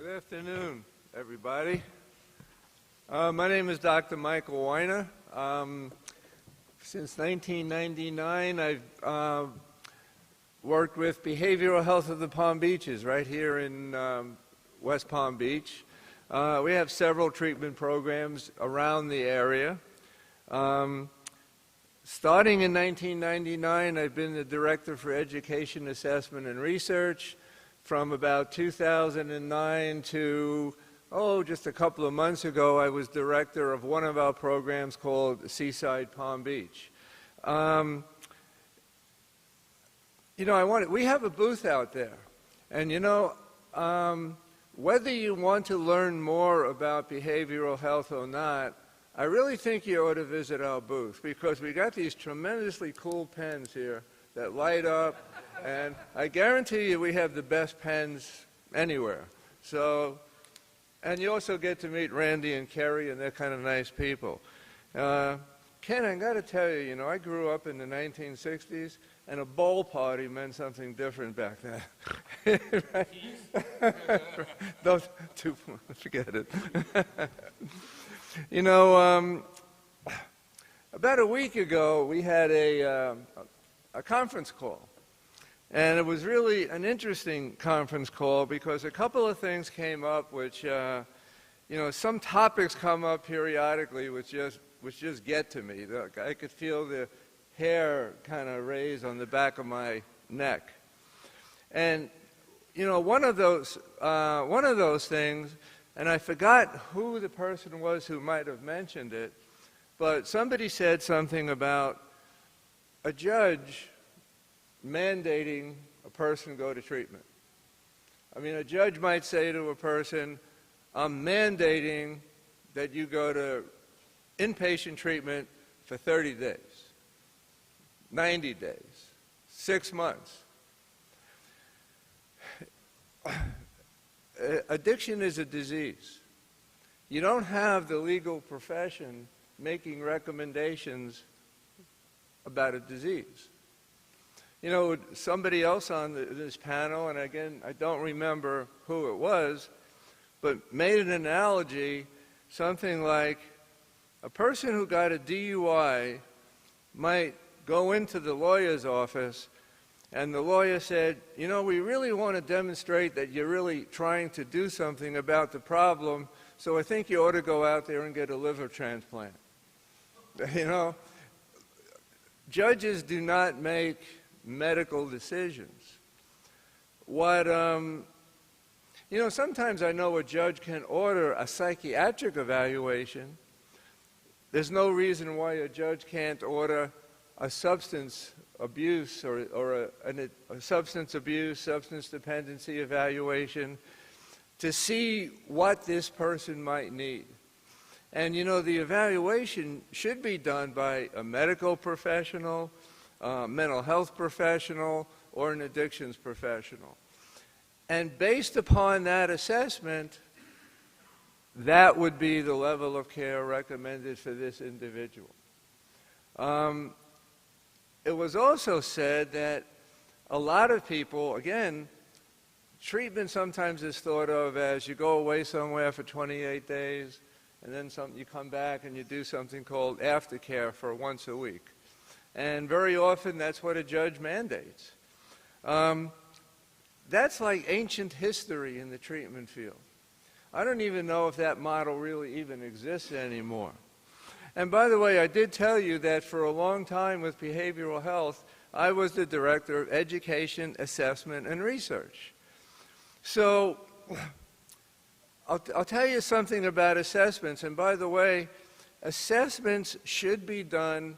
Good afternoon, everybody. My name is Dr. Michael Weiner. Since 1999, I've worked with behavioral health of the Palm Beaches right here in West Palm Beach. We have several treatment programs around the area. Starting in 1999, I've been the Director for Education, Assessment, and Research. From about 2009 to, just a couple of months ago, I was director of one of our programs called Seaside Palm Beach. We have a booth out there. And whether you want to learn more about behavioral health or not, I really think you ought to visit our booth because we got these tremendously cool pens here that light up. And I guarantee you we have the best pens anywhere. And you also get to meet Randy and Kerry, and they're kind of nice people. Ken, I got to tell you, I grew up in the 1960s, and a bowl party meant something different back then. Those two, forget it. About a week ago, we had a conference call. And it was really an interesting conference call because a couple of things came up which, some topics come up periodically which just get to me. I could feel the hair kind of raise on the back of my neck. And, one of those things, and I forgot who the person was who might have mentioned it, but somebody said something about a judge mandating a person go to treatment. I mean, a judge might say to a person, I'm mandating that you go to inpatient treatment for 30 days, 90 days, 6 months. Addiction is a disease. You don't have the legal profession making recommendations about a disease. Somebody else on this panel, and again, I don't remember who it was, but made an analogy, something like a person who got a DUI might go into the lawyer's office, and the lawyer said, we really want to demonstrate that you're really trying to do something about the problem, so I think you ought to go out there and get a liver transplant. Judges do not make medical decisions. Sometimes I know a judge can order a psychiatric evaluation. There's no reason why a judge can't order a substance abuse or a substance abuse, substance dependency evaluation to see what this person might need. And the evaluation should be done by a medical professional, mental health professional, or an addictions professional. And based upon that assessment, that would be the level of care recommended for this individual. It was also said that a lot of people, again, treatment sometimes is thought of as you go away somewhere for 28 days, and then you come back and you do something called aftercare for once a week. And very often that's what a judge mandates. That's like ancient history in the treatment field. I don't even know if that model really even exists anymore. And by the way, I did tell you that for a long time with behavioral health, I was the Director of Education, Assessment, and Research. So I'll tell you something about assessments. And by the way, assessments should be done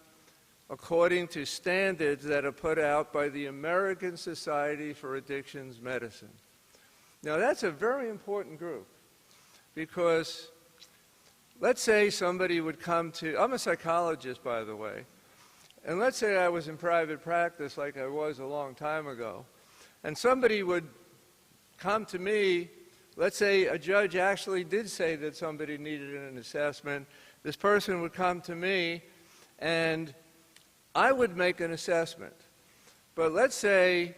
according to standards that are put out by the American Society for Addictions Medicine. Now, that's a very important group because let's say somebody would come to, I'm a psychologist, by the way, and let's say I was in private practice like I was a long time ago, and somebody would come to me, let's say a judge actually did say that somebody needed an assessment, this person would come to me and I would make an assessment. But let's say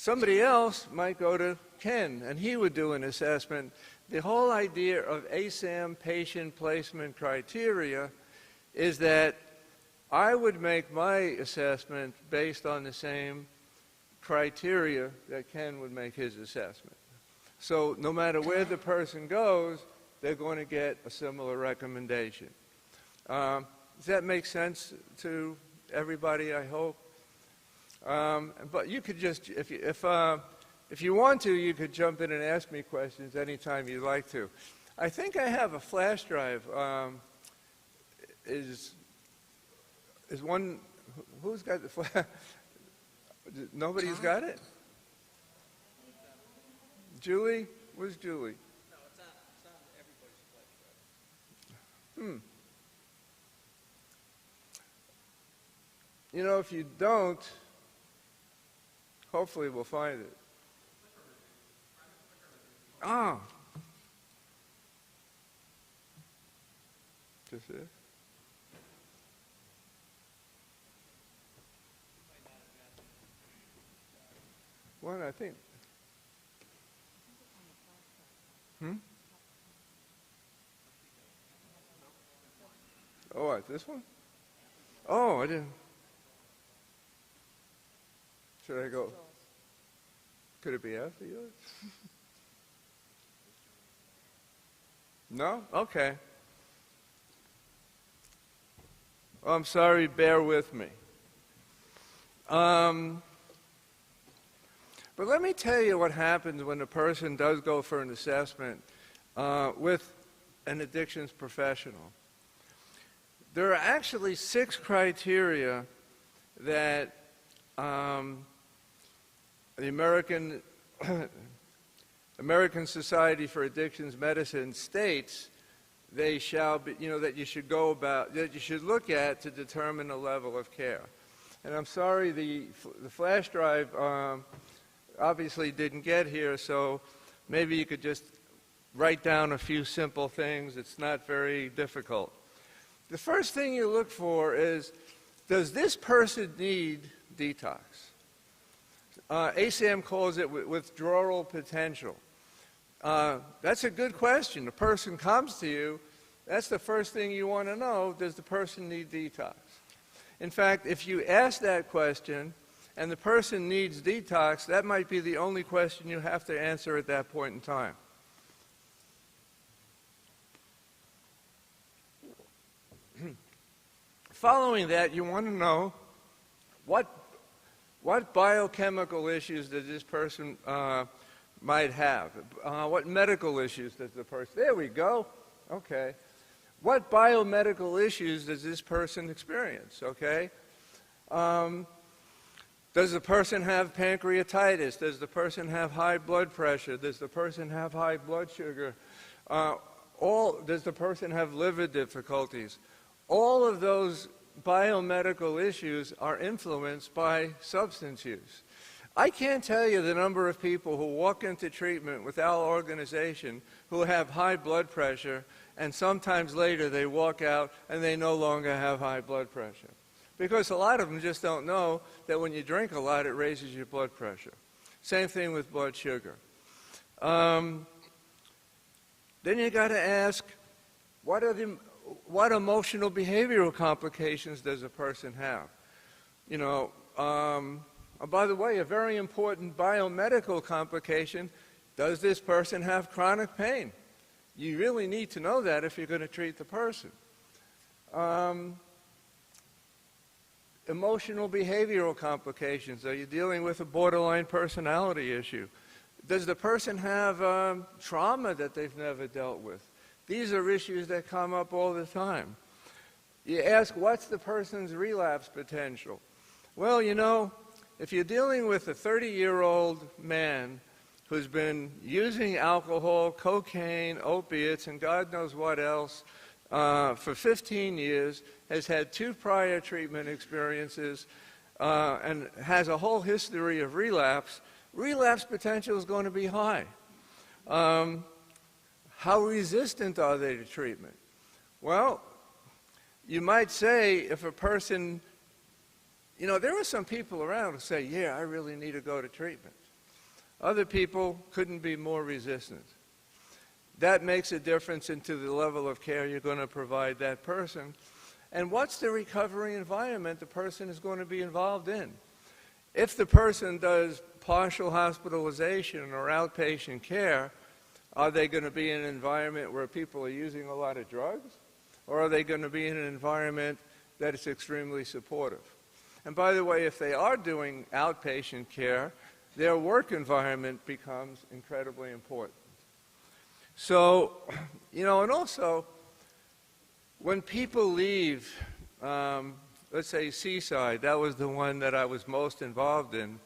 Somebody else might go to Ken, and he would do an assessment. The whole idea of ASAM patient placement criteria is that I would make my assessment based on the same criteria that Ken would make his assessment. So no matter where the person goes, they're going to get a similar recommendation. Does that make sense to everybody, I hope? But you could just, if you want to, you could jump in and ask me questions anytime you'd like to. I think I have a flash drive. Is one, who's got the flash? Nobody's got it? Julie? Where's Julie? No, it's not everybody's flash drive. You know, if you don't, hopefully we'll find it. Ah. Just this? One, I think. Oh, what, this one? Oh, I didn't. Should I go? Could it be after yours? No? Okay. Oh, I'm sorry, bear with me. But let me tell you what happens when a person does go for an assessment with an addictions professional. There are actually 6 criteria that the American Society for Addictions Medicine states they shall be, that you should go about, that you should look at to determine the level of care. And I'm sorry, the flash drive obviously didn't get here, so maybe you could just write down a few simple things. It's not very difficult. The first thing you look for is, does this person need detox? ASAM calls it withdrawal potential. That's a good question. The person comes to you, that's the first thing you want to know, does the person need detox? In fact, if you ask that question and the person needs detox, that might be the only question you have to answer at that point in time. Following that, you want to know what biochemical issues does this person might have? What medical issues does the person... There we go. Okay. What biomedical issues does this person experience? Okay. Does the person have pancreatitis? Does the person have high blood pressure? Does the person have high blood sugar? Does the person have liver difficulties? All of those biomedical issues are influenced by substance use. I can't tell you the number of people who walk into treatment with our organization who have high blood pressure, and sometimes later they walk out and they no longer have high blood pressure. Because a lot of them just don't know that when you drink a lot, it raises your blood pressure. Same thing with blood sugar. Then you got to ask, what emotional behavioral complications does a person have? By the way, a very important biomedical complication, does this person have chronic pain? You really need to know that if you're going to treat the person. Emotional behavioral complications, are you dealing with a borderline personality issue? Does the person have trauma that they've never dealt with? These are issues that come up all the time. You ask, what's the person's relapse potential? Well, if you're dealing with a 30-year-old man who's been using alcohol, cocaine, opiates, and God knows what else for 15 years, has had 2 prior treatment experiences, and has a whole history of relapse, relapse potential is going to be high. How resistant are they to treatment? Well, you might say if a person, there are some people around who say, yeah, I really need to go to treatment. Other people couldn't be more resistant. That makes a difference into the level of care you're going to provide that person. And what's the recovery environment the person is going to be involved in? If the person does partial hospitalization or outpatient care, are they going to be in an environment where people are using a lot of drugs? Or are they going to be in an environment that is extremely supportive? And by the way, if they are doing outpatient care, their work environment becomes incredibly important. So, and also, when people leave, let's say Seaside, that was the one that I was most involved in,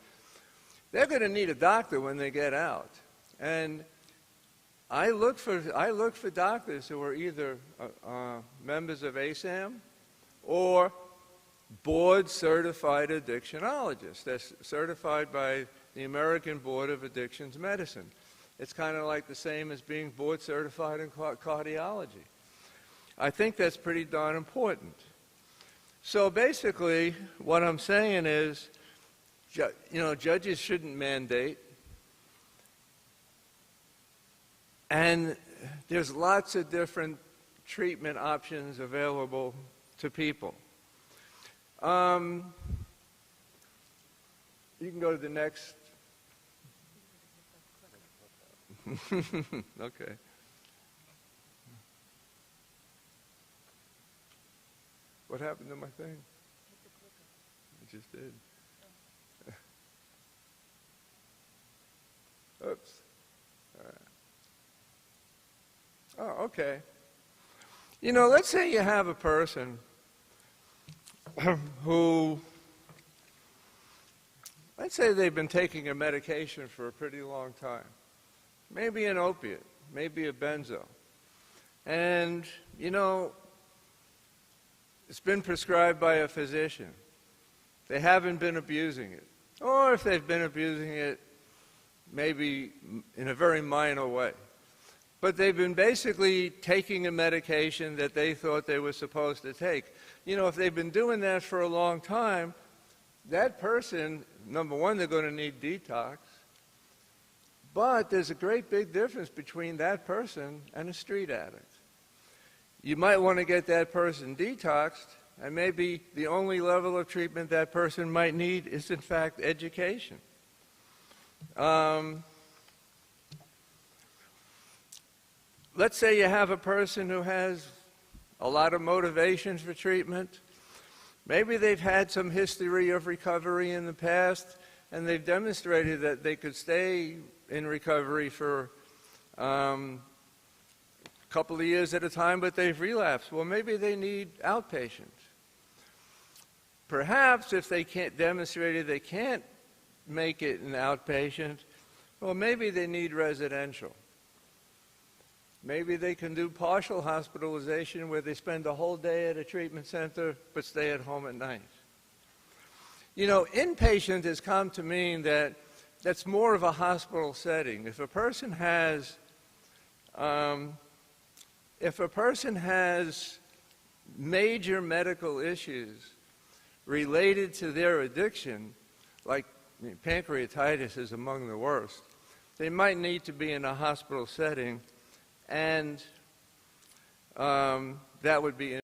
they're going to need a doctor when they get out. And I look for doctors who are either members of ASAM or board-certified addictionologists. They're certified by the American Board of Addictions Medicine. It's kind of like the same as being board-certified in cardiology. I think that's pretty darn important. So basically, what I'm saying is, judges shouldn't mandate. And there's lots of different treatment options available to people. You can go to the next. Okay. What happened to my thing? I just did. Oops. All right. Oh, okay. Let's say you have a person who, let's say they've been taking a medication for a pretty long time. Maybe an opiate, maybe a benzo. And, it's been prescribed by a physician. They haven't been abusing it. Or if they've been abusing it, maybe in a very minor way. But they've been basically taking a medication that they thought they were supposed to take. If they've been doing that for a long time, that person, number one, they're going to need detox. But there's a great big difference between that person and a street addict. You might want to get that person detoxed, and maybe the only level of treatment that person might need is, in fact, education. Let's say you have a person who has a lot of motivations for treatment. Maybe they've had some history of recovery in the past, and they've demonstrated that they could stay in recovery for a couple of years at a time, but they've relapsed. Well, maybe they need outpatient. Perhaps if they can't demonstrate they can't make it an outpatient, well, maybe they need residential. Maybe they can do partial hospitalization where they spend a whole day at a treatment center but stay at home at night. Inpatient has come to mean that that's more of a hospital setting. If a person has major medical issues related to their addiction, like pancreatitis is among the worst, they might need to be in a hospital setting, and that would be